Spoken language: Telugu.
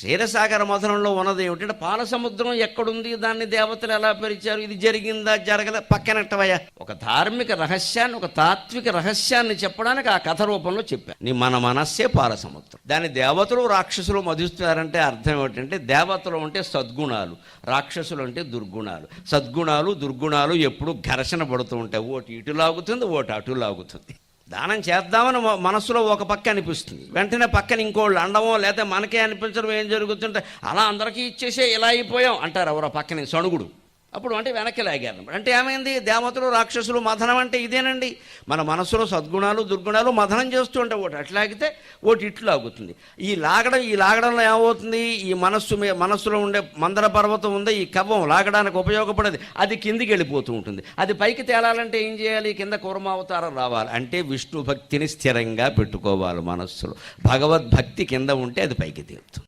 క్షీరసాగర మథనంలో ఉన్నది ఏమిటంటే పాల సముద్రం ఎక్కడుంది, దాన్ని దేవతలు ఎలా పరిచారు, ఇది జరిగిందా జరగదా పక్కనట్టవయ్యా. ఒక ధార్మిక రహస్యాన్ని, ఒక తాత్విక రహస్యాన్ని చెప్పడానికి ఆ కథ రూపంలో చెప్పారు. మన మనస్సే పాల సముద్రం. దాన్ని దేవతలు రాక్షసులు మధిస్తున్నారంటే అర్థం ఏమిటంటే, దేవతలు అంటే సద్గుణాలు, రాక్షసులు అంటే దుర్గుణాలు. సద్గుణాలు దుర్గుణాలు ఎప్పుడు ఘర్షణ పడుతూ ఉంటాయి. ఓటు ఇటు లాగుతుంది, ఓటు అటు లాగుతుంది. దానం చేద్దామని మనస్సులో ఒక పక్క అనిపిస్తుంది, వెంటనే పక్కన ఇంకోళ్ళు అండమో లేదా మనకే అనిపించడం ఏం జరుగుతుంటే, అలా అందరికీ ఇచ్చేసే ఇలా అయిపోయాం అంటారు ఎవరో పక్కనే సణుగుడు. అప్పుడు అంటే వెనక్కి లాగారు. అంటే ఏమైంది, దేవతలు రాక్షసులు మథనం అంటే ఇదేనండి. మన మనసులో సద్గుణాలు దుర్గుణాలు మథనం చేస్తూ ఉంటే ఓటు అట్లాగితే ఓటు ఇట్లు లాగుతుంది. ఈ లాగడంలో ఏమవుతుంది, ఈ మనస్సులో ఉండే మందర పర్వతం ఉందే, ఈ కవ్వం లాగడానికి ఉపయోగపడేది అది కిందికి వెళ్ళిపోతూ ఉంటుంది. అది పైకి తేలాలంటే ఏం చేయాలి, కింద కూర్మావతారం రావాలి. అంటే విష్ణు భక్తిని స్థిరంగా పెట్టుకోవాలి మనస్సులో. భగవద్భక్తి కింద ఉంటే అది పైకి తేలుతుంది.